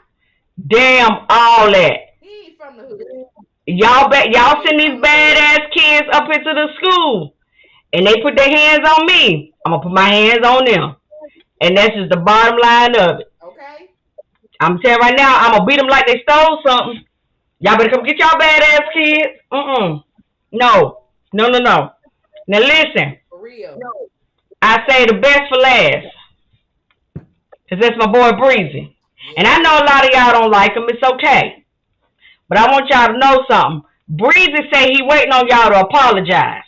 Damn all that. he ain't from the hood. Y'all send these badass kids up into the school and they put their hands on me. I'm gonna put my hands on them. And that's just the bottom line of it. Okay. I'm telling you right now, I'm gonna beat them like they stole something. Y'all better come get y'all badass kids. No. Now listen. For real. I say the best for last. Cause that's my boy Breezy. And I know a lot of y'all don't like him. It's okay. But I want y'all to know something. Breezy say he waiting on y'all to apologize.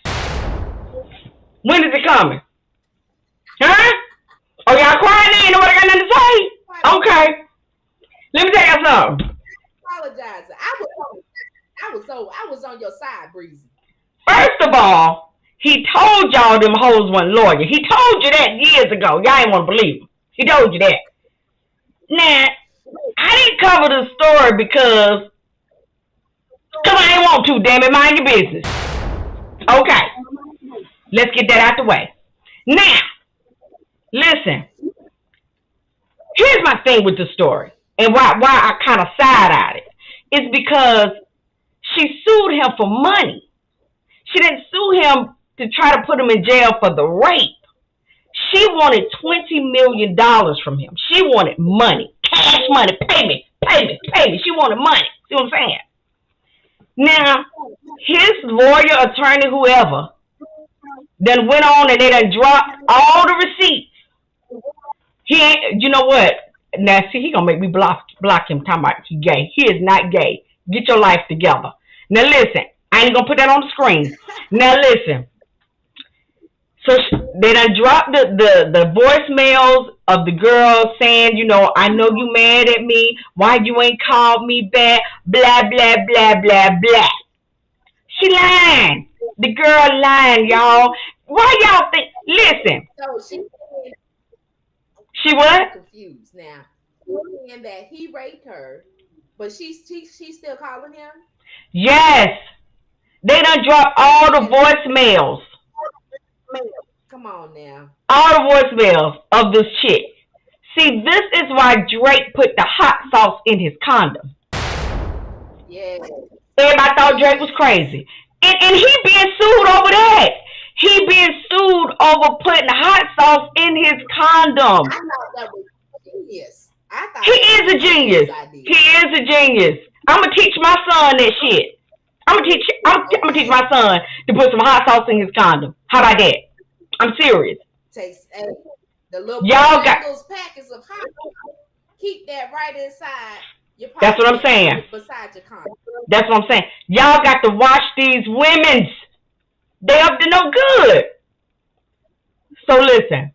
When is it coming? Huh? Oh, y'all crying in? Nobody got nothing to say? Okay. Let me tell y'all something. Apologizing. I was on your side, Breezy. First of all, he told y'all them hoes wasn't loyal. He told you that years ago. Y'all ain't want to believe him. He told you that. Now, I didn't cover the story because I ain't want to, damn it. Mind your business. Okay. Let's get that out the way. Now, listen. Here's my thing with the story and why I kind of side-eyed it. It's because she sued him for money. She didn't sue him to try to put him in jail for the rape. She wanted $20 million from him. She wanted money. Cash money. Pay me. She wanted money. See what I'm saying? Now, his lawyer, attorney, whoever, then went on and they done dropped all the receipts. He ain't, you know what? Now, see, he gonna make me block him talking about he gay. He is not gay. Get your life together. Now, listen. I ain't gonna put that on the screen. Now, listen. So they done dropped the voicemails of the girl saying, you know, I know you mad at me. Why you ain't called me back? Blah, blah, blah, blah, blah. She lying. The girl lying, y'all. Why y'all think? Listen. So She what? Confused now. Saying that he raped her, but she's still calling him? Yes. They done dropped all the voicemails. Come on now. All the voicemails of this chick. See, this is why Drake put the hot sauce in his condom. Yeah. Everybody thought Drake was crazy. And he being sued over that. He being sued over putting hot sauce in his condom. I thought that was genius. He is a genius. He is a genius. I'm going to teach my son that shit. I'm gonna teach my son to put some hot sauce in his condom. How about that? I'm serious. Taste the little Y'all got. those packets of hot. Keep that right inside your pocket. That's what I'm saying. Beside your condom. That's what I'm saying. Y'all got to watch these women's. They up to no good. So listen,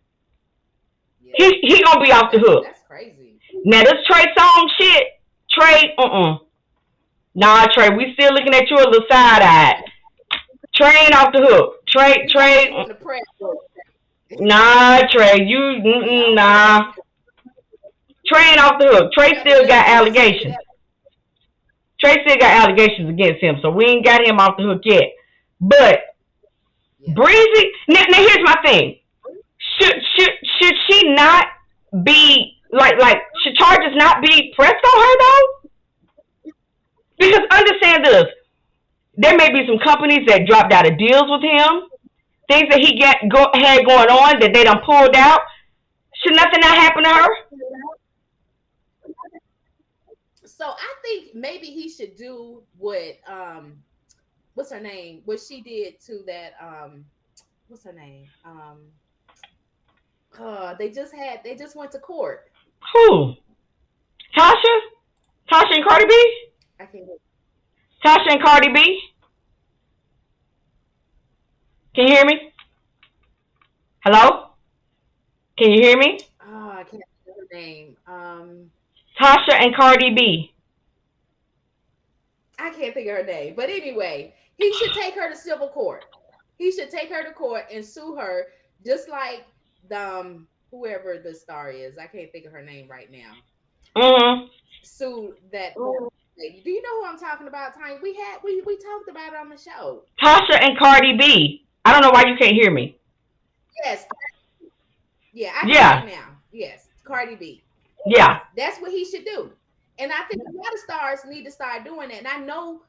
Yeah. he gonna be off the hook. That's crazy. Now this Trey Songz shit, Trey, Nah, Trey, we still looking at you a little side-eyed. Trey ain't off the hook. Trey, nah, Trey, nah. Trey ain't off the hook. Trey still got allegations. Trey still got allegations against him, so we ain't got him off the hook yet. But Breezy, now here's my thing. Should she not be should charges not be pressed on her though? Because understand this, there may be some companies that dropped out of deals with him, things that he had going on that they done pulled out. Should nothing not happen to her? So I think maybe he should do what what's her name? What she did to that what's her name? They just went to court. Who? Tasha? Tasha and Cardi B? I can't. Tasha and Cardi B? Can you hear me? Hello? Can you hear me? Oh, I can't remember her name. Tasha and Cardi B. I can't think of her name. But anyway, he should take her to civil court. He should take her to court and sue her, just like the whoever the star is. I can't think of her name right now. Sue that lady. Do you know who I'm talking about, Tanya? We talked about it on the show. Tasha and Cardi B. I don't know why you can't hear me. Yes. Yeah, I can hear you now. Yes, Cardi B. Yeah. That's what he should do. And I think a lot of stars need to start doing that. And I know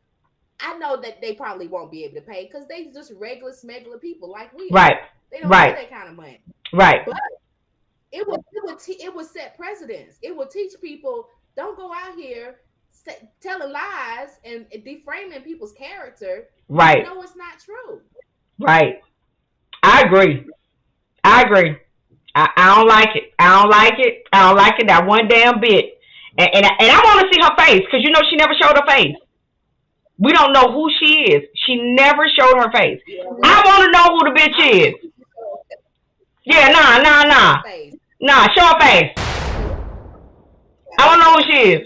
that they probably won't be able to pay because they just regular smuggler people like we are. Right. They don't have that kind of money. Right. But it would set precedents. It will teach people, don't go out here telling lies and deframing people's character. Right. No, it's not true. Right. I agree. I don't like it. I don't like it that one damn bit. And I want to see her face because you know she never showed her face. We don't know who she is. She never showed her face. Yeah. I want to know who the bitch is. Yeah, nah. Nah, show her face. I want to know who she is.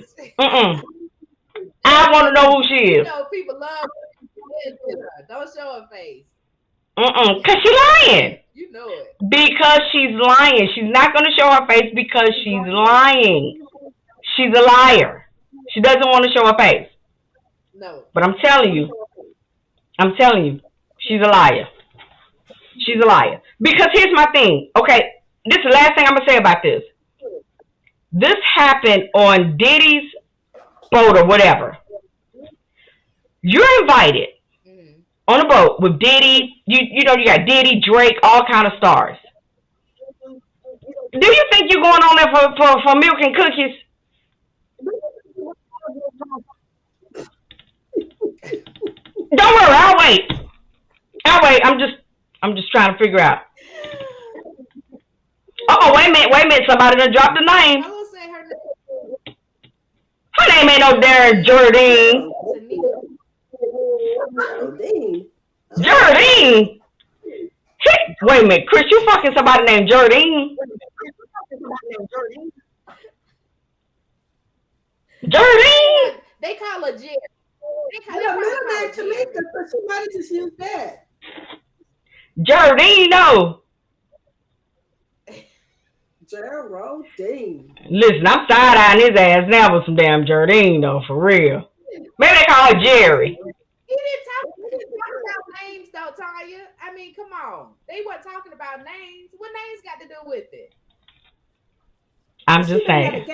I want to know who she is. You know, people love her. Don't show her face. Because she's lying. You know it. Because she's lying. She's not going to show her face because she's lying. She's a liar. She doesn't want to show her face. No. But I'm telling you, she's a liar. She's a liar. Because here's my thing. Okay, this is the last thing I'm going to say about this. This happened on Diddy's boat or whatever. You're invited on a boat with Diddy. You know, you got Diddy, Drake, all kind of stars. Do you think you're going on there for milk and cookies? Don't worry, I'll wait. I'm just trying to figure out. Oh, wait a minute. Somebody done dropped the name. I will say her name. Her name ain't no Darren Jardine. Jardine? Wait a minute, Chris, you fucking somebody named Jardine? Jardine? They call her Jerry. They middle name Tamika, but somebody just used that. Jardino. Geraldine. Listen, I'm side-eyeing his ass now with some damn Jardine, though, for real. Maybe they call her Jerry. He didn't talk about names, though, Tanya. I mean, come on. They weren't talking about names. What names got to do with it? I'm just saying.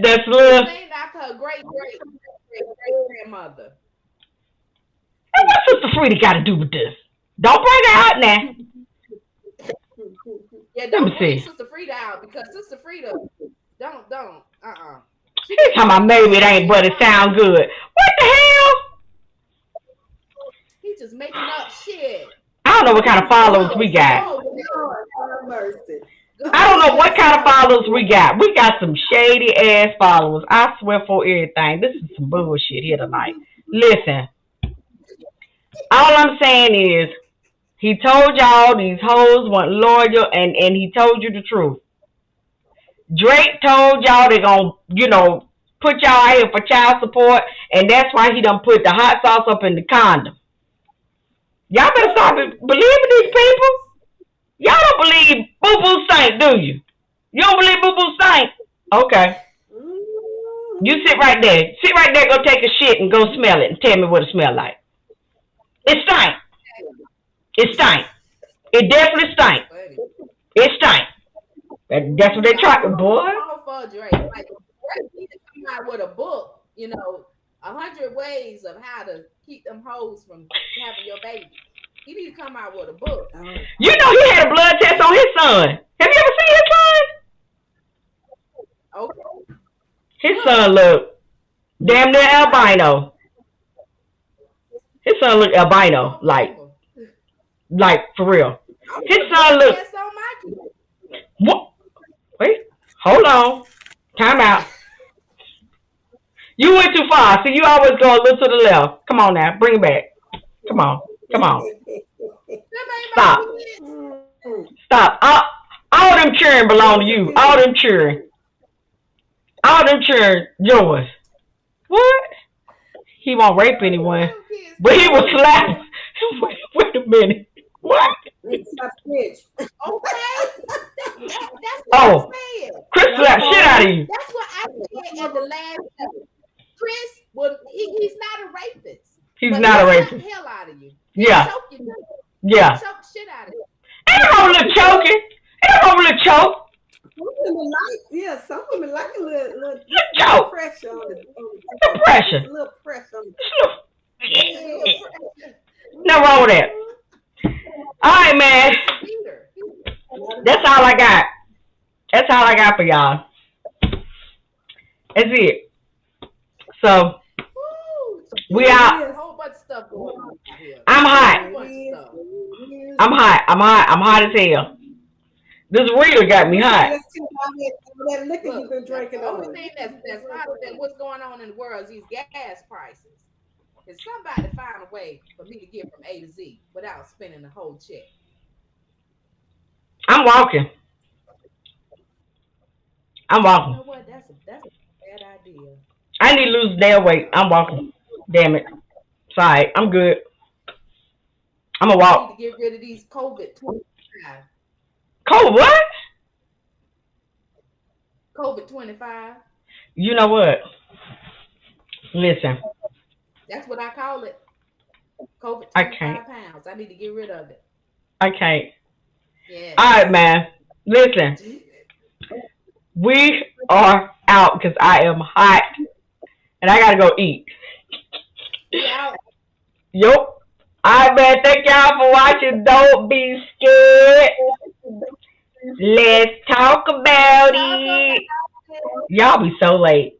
That's a little. Named after her great grandmother. And what's Sister Frida got to do with this? Don't bring her out now. Yeah, don't bring Sister Frida out because Sister Frida, don't. He talking about maybe it ain't, but it sound good. What the hell? He just making up shit. I don't know what kind of followers we got. Lord, have mercy. I don't know what kind of followers we got. We got some shady ass followers. I swear for everything. This is some bullshit here tonight. Listen, all I'm saying is he told y'all these hoes weren't loyal, and he told you the truth. Drake told y'all they gonna, put y'all out here for child support, and that's why he done put the hot sauce up in the condom. Y'all better stop believing these people. Y'all don't believe Boo Boo Stank, do you? You don't believe Boo Boo Stank? Okay. You sit right there. Sit right there, go take a shit and go smell it and tell me what it smell like. It stank. It stank. It definitely stank. It stank. That's what they try to, boy. Drake. Like, Drake need to come out with a book, 100 ways of how to keep them hoes from having your baby. He need to come out with a book. You know he had a blood test on his son. Have you ever seen his son? Okay. His son look damn near albino. His son look albino, like for real. His son look. What? Wait, hold on. Time out. You went too far. See, you always go a little to the left. Come on now, bring it back. Come on. Stop. All them children belong to you. All them children, yours. What? He won't rape anyone, but he will slap. Wait a minute. What? Okay. That's what Oh, I'm saying. Chris slapped shit out of you. That's what I said at the last episode. Chris, well, he's not a rapist. He's not a rapist. Slap the hell out of you. Yeah. Choke you. Yeah. Choke shit out of you. Ain't no wrong with choking. Ain't no wrong with choke. Some women like a little Choke. pressure on the The pressure. A little pressure on the No wrong with that. All right, man. That's all I got. That's all I got for y'all. That's it. So we out. A whole bunch of stuff going on here. I'm hot. I'm hot as hell. This Rita got me hot. That liquor you've been drinking The on. only thing that's hotter than what's going on in the world is these gas prices. Can somebody find a way for me to get from A to Z without spending the whole check? I'm walking. You know what? That's a bad idea. I need to lose damn weight. I'm walking. Damn it. Sorry. I'm good. I'm gonna I walk. need to get rid of these COVID-25. Cold what? COVID-25. You know what? Listen. That's what I call it. COVID I 25 can't. pounds. I need to get rid of it. I can't. Yeah. All right, man. Listen. We are out because I am hot and I gotta go eat. Yeah. Yup. All right, man. Thank y'all for watching. Don't be scared. Let's talk about it. Y'all be so late.